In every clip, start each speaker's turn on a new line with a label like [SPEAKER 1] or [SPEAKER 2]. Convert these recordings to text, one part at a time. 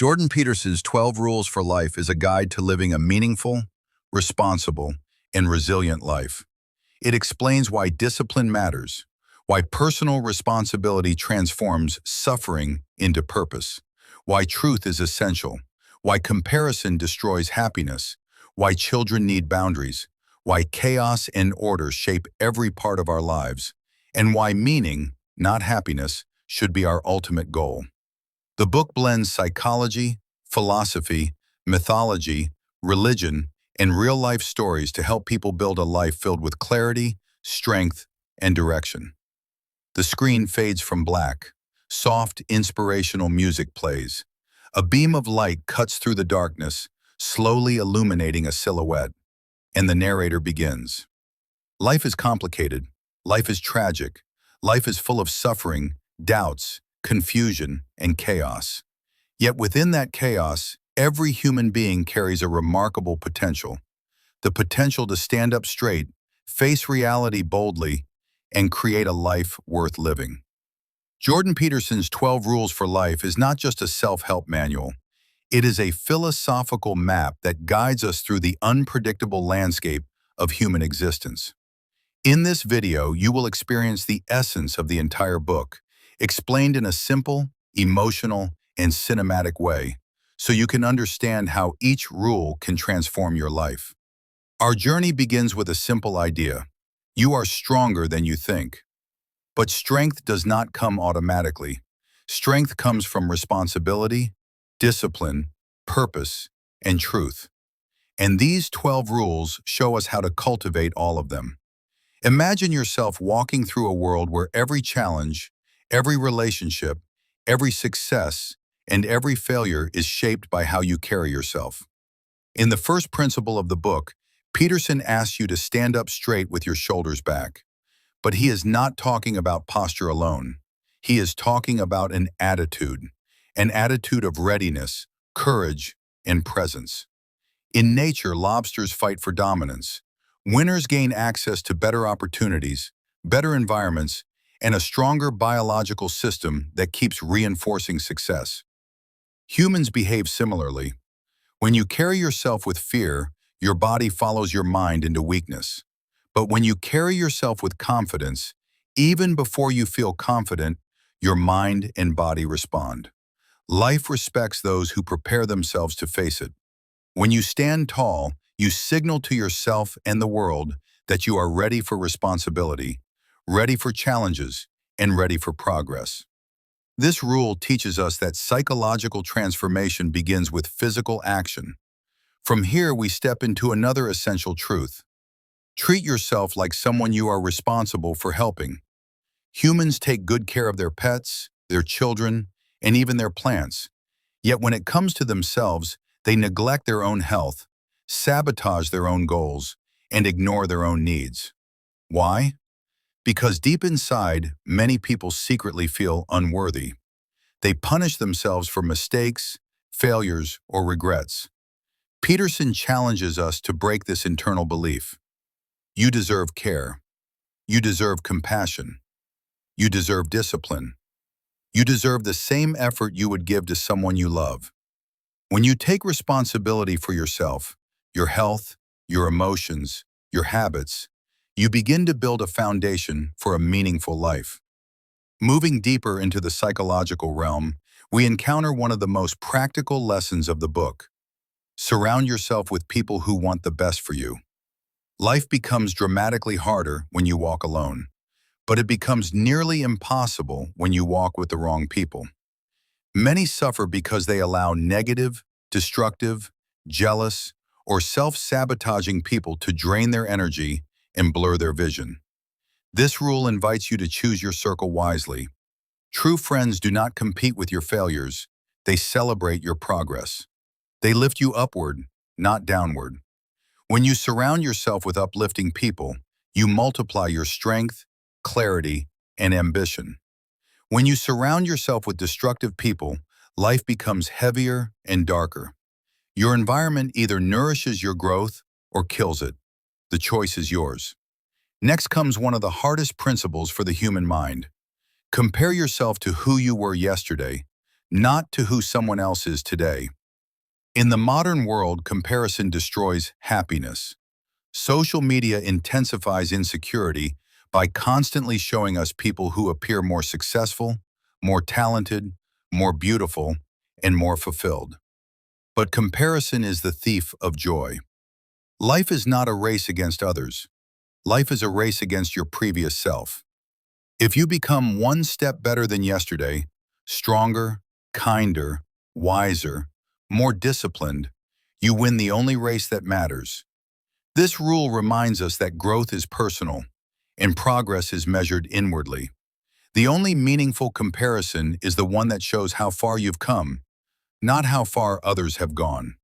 [SPEAKER 1] Jordan Peterson's 12 Rules for Life is a guide to living a meaningful, responsible, and resilient life. It explains why discipline matters, why personal responsibility transforms suffering into purpose, why truth is essential, why comparison destroys happiness, why children need boundaries, why chaos and order shape every part of our lives, and why meaning, not happiness, should be our ultimate goal. The book blends psychology, philosophy, mythology, religion, and real-life stories to help people build a life filled with clarity, strength, and direction. The screen fades from black. Soft, inspirational music plays. A beam of light cuts through the darkness, slowly illuminating a silhouette, and the narrator begins. Life is complicated. Life is tragic. Life is full of suffering, doubts, confusion, and chaos. Yet within that chaos, every human being carries a remarkable potential. The potential to stand up straight, face reality boldly, and create a life worth living. Jordan Peterson's 12 Rules for Life is not just a self-help manual. It is a philosophical map that guides us through the unpredictable landscape of human existence. In this video, you will experience the essence of the entire book, explained in a simple, emotional, and cinematic way, so you can understand how each rule can transform your life. Our journey begins with a simple idea. You are stronger than you think. But strength does not come automatically. Strength comes from responsibility, discipline, purpose, and truth. And these 12 rules show us how to cultivate all of them. Imagine yourself walking through a world where every challenge, every relationship, every success, and every failure is shaped by how you carry yourself. In the first principle of the book, Peterson asks you to stand up straight with your shoulders back. But he is not talking about posture alone. He is talking about an attitude of readiness, courage, and presence. In nature, lobsters fight for dominance. Winners gain access to better opportunities, better environments, and a stronger biological system that keeps reinforcing success. Humans behave similarly. When you carry yourself with fear, your body follows your mind into weakness. But when you carry yourself with confidence, even before you feel confident, your mind and body respond. Life respects those who prepare themselves to face it. When you stand tall, you signal to yourself and the world that you are ready for responsibility, ready for challenges, and ready for progress. This rule teaches us that psychological transformation begins with physical action. From here, we step into another essential truth. Treat yourself like someone you are responsible for helping. Humans take good care of their pets, their children, and even their plants. Yet when it comes to themselves, they neglect their own health, sabotage their own goals, and ignore their own needs. Why? Because deep inside, many people secretly feel unworthy. They punish themselves for mistakes, failures, or regrets. Peterson challenges us to break this internal belief. You deserve care. You deserve compassion. You deserve discipline. You deserve the same effort you would give to someone you love. When you take responsibility for yourself, your health, your emotions, your habits, you begin to build a foundation for a meaningful life. Moving deeper into the psychological realm, we encounter one of the most practical lessons of the book. Surround yourself with people who want the best for you. Life becomes dramatically harder when you walk alone, but it becomes nearly impossible when you walk with the wrong people. Many suffer because they allow negative, destructive, jealous, or self-sabotaging people to drain their energy and blur their vision. This rule invites you to choose your circle wisely. True friends do not compete with your failures. They celebrate your progress. They lift you upward, not downward. When you surround yourself with uplifting people, you multiply your strength, clarity, and ambition. When you surround yourself with destructive people, life becomes heavier and darker. Your environment either nourishes your growth or kills it. The choice is yours. Next comes one of the hardest principles for the human mind. Compare yourself to who you were yesterday, not to who someone else is today. In the modern world, comparison destroys happiness. Social media intensifies insecurity by constantly showing us people who appear more successful, more talented, more beautiful, and more fulfilled. But comparison is the thief of joy. Life is not a race against others. Life is a race against your previous self. If you become one step better than yesterday, stronger, kinder, wiser, more disciplined, you win the only race that matters. This rule reminds us that growth is personal, and progress is measured inwardly. The only meaningful comparison is the one that shows how far you've come, not how far others have gone.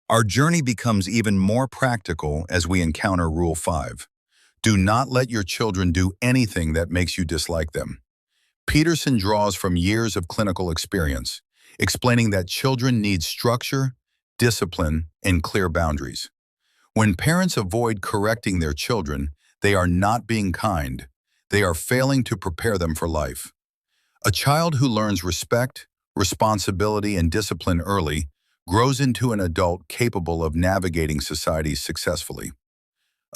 [SPEAKER 1] Our journey becomes even more practical as we encounter Rule 5. Do not let your children do anything that makes you dislike them. Peterson draws from years of clinical experience, explaining that children need structure, discipline, and clear boundaries. When parents avoid correcting their children, they are not being kind. They are failing to prepare them for life. A child who learns respect, responsibility, and discipline early grows into an adult capable of navigating society successfully.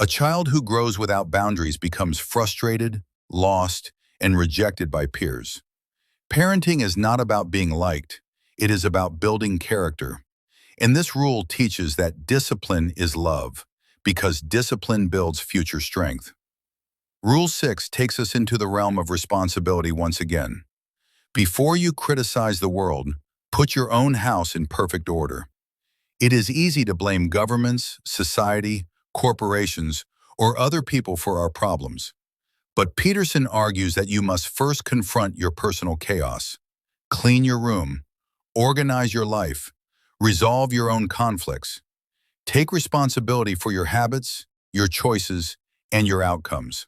[SPEAKER 1] A child who grows without boundaries becomes frustrated, lost, and rejected by peers. Parenting is not about being liked. It is about building character. And this rule teaches that discipline is love, because discipline builds future strength. Rule 6 takes us into the realm of responsibility once again. Before you criticize the world, put your own house in perfect order. It is easy to blame governments, society, corporations, or other people for our problems. But Peterson argues that you must first confront your personal chaos, clean your room, organize your life, resolve your own conflicts. Take responsibility for your habits, your choices, and your outcomes.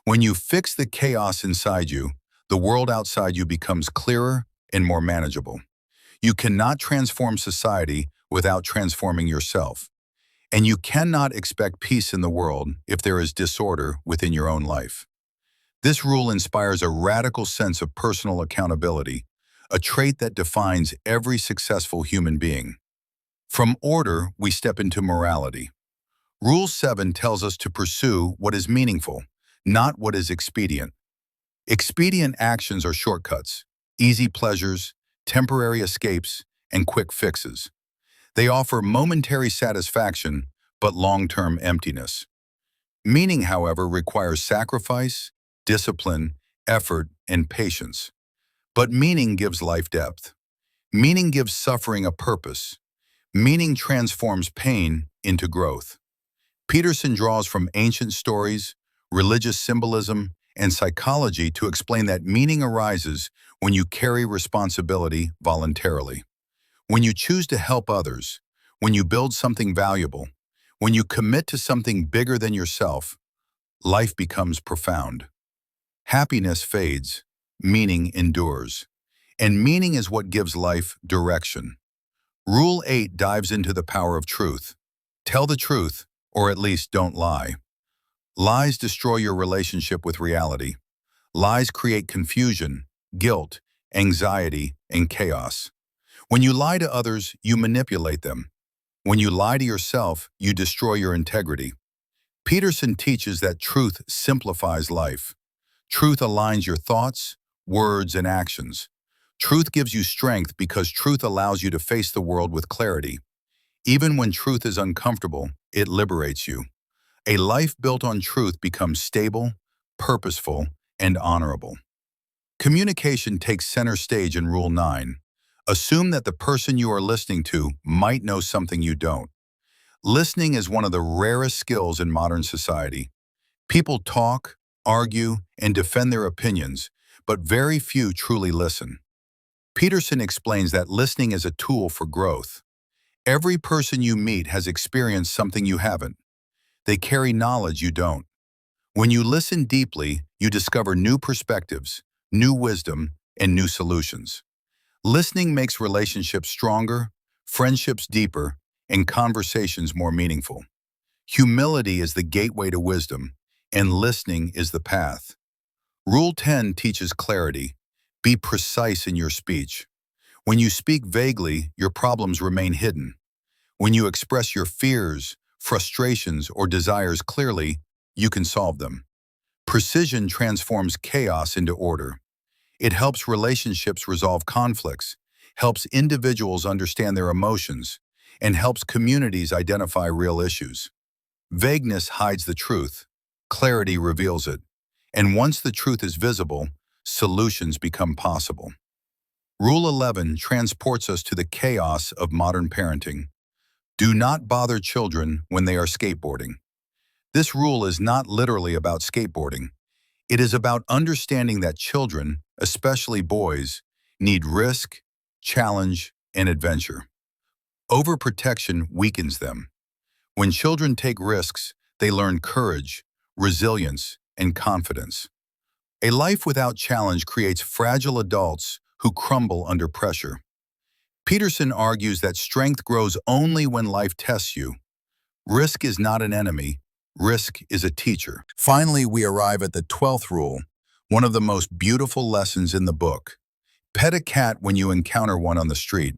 [SPEAKER 1] When you fix the chaos inside you, the world outside you becomes clearer and more manageable. You cannot transform society without transforming yourself. And you cannot expect peace in the world if there is disorder within your own life. This rule inspires a radical sense of personal accountability, a trait that defines every successful human being. From order, we step into morality. Rule 7 tells us to pursue what is meaningful, not what is expedient. Expedient actions are shortcuts, easy pleasures, temporary escapes, and quick fixes. They offer momentary satisfaction, but long-term emptiness. Meaning, however, requires sacrifice, discipline, effort, and patience. But meaning gives life depth. Meaning gives suffering a purpose. Meaning transforms pain into growth. Peterson draws from ancient stories, religious symbolism, and psychology to explain that meaning arises when you carry responsibility voluntarily. When you choose to help others, when you build something valuable, when you commit to something bigger than yourself, life becomes profound. Happiness fades, meaning endures. And meaning is what gives life direction. Rule 8 dives into the power of truth. Tell the truth, or at least don't lie. Lies destroy your relationship with reality. Lies create confusion, guilt, anxiety, and chaos. When you lie to others, you manipulate them. When you lie to yourself, you destroy your integrity. Peterson teaches that truth simplifies life. Truth aligns your thoughts, words, and actions. Truth gives you strength because truth allows you to face the world with clarity. Even when truth is uncomfortable, it liberates you. A life built on truth becomes stable, purposeful, and honorable. Communication takes center stage in Rule 9. Assume that the person you are listening to might know something you don't. Listening is one of the rarest skills in modern society. People talk, argue, and defend their opinions, but very few truly listen. Peterson explains that listening is a tool for growth. Every person you meet has experienced something you haven't. They carry knowledge you don't. When you listen deeply, you discover new perspectives, new wisdom, and new solutions. Listening makes relationships stronger, friendships deeper, and conversations more meaningful. Humility is the gateway to wisdom, and listening is the path. Rule 10 teaches clarity. Be precise in your speech. When you speak vaguely, your problems remain hidden. When you express your fears, frustrations, or desires clearly, you can solve them. Precision transforms chaos into order. It helps relationships resolve conflicts, helps individuals understand their emotions, and helps communities identify real issues. Vagueness hides the truth. Clarity reveals it. And once the truth is visible, solutions become possible. Rule 11 transports us to the chaos of modern parenting. Do not bother children when they are skateboarding. This rule is not literally about skateboarding. It is about understanding that children, especially boys, need risk, challenge, and adventure. Overprotection weakens them. When children take risks, they learn courage, resilience, and confidence. A life without challenge creates fragile adults who crumble under pressure. Peterson argues that strength grows only when life tests you. Risk is not an enemy. Risk is a teacher. Finally, we arrive at the 12th rule, one of the most beautiful lessons in the book. Pet a cat when you encounter one on the street.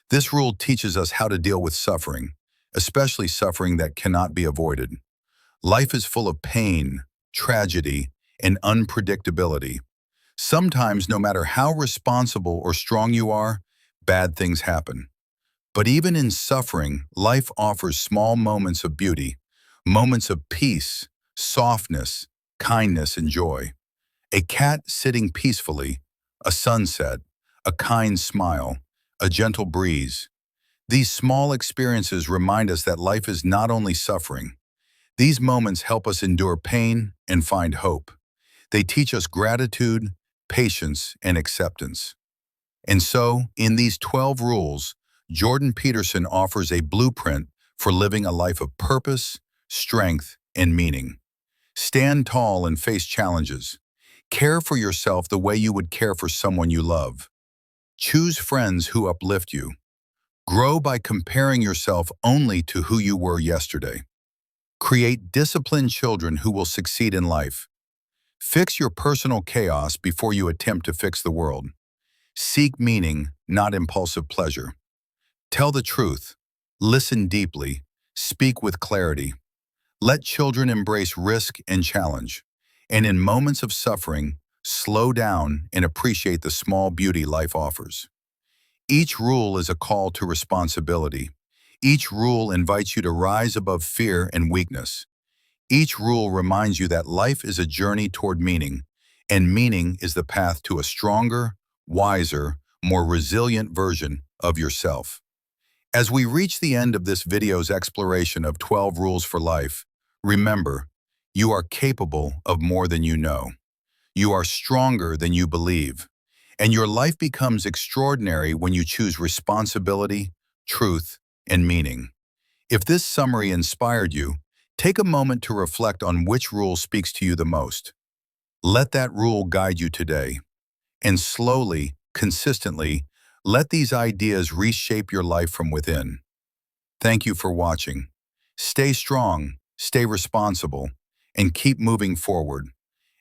[SPEAKER 1] This rule teaches us how to deal with suffering, especially suffering that cannot be avoided. Life is full of pain, tragedy, and unpredictability. Sometimes, no matter how responsible or strong you are, bad things happen. But even in suffering, life offers small moments of beauty, moments of peace, softness, kindness, and joy. A cat sitting peacefully, a sunset, a kind smile, a gentle breeze. These small experiences remind us that life is not only suffering. These moments help us endure pain and find hope. They teach us gratitude, patience, and acceptance. And so, in these 12 rules, Jordan Peterson offers a blueprint for living a life of purpose, strength, and meaning. Stand tall and face challenges. Care for yourself the way you would care for someone you love. Choose friends who uplift you. Grow by comparing yourself only to who you were yesterday. Create disciplined children who will succeed in life. Fix your personal chaos before you attempt to fix the world. Seek meaning, not impulsive pleasure. Tell the truth. Listen deeply. Speak with clarity. Let children embrace risk and challenge. And in moments of suffering, slow down and appreciate the small beauty life offers. Each rule is a call to responsibility. Each rule invites you to rise above fear and weakness. Each rule reminds you that life is a journey toward meaning, and meaning is the path to a stronger, wiser, more resilient version of yourself. As we reach the end of this video's exploration of 12 rules for life, remember, you are capable of more than you know. You are stronger than you believe. And your life becomes extraordinary when you choose responsibility, truth, and meaning. If this summary inspired you, take a moment to reflect on which rule speaks to you the most. Let that rule guide you today. And slowly, consistently, let these ideas reshape your life from within. Thank you for watching. Stay strong, stay responsible, and keep moving forward.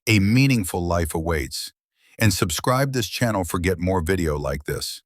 [SPEAKER 1] A meaningful life awaits. And subscribe this channel for get more video like this.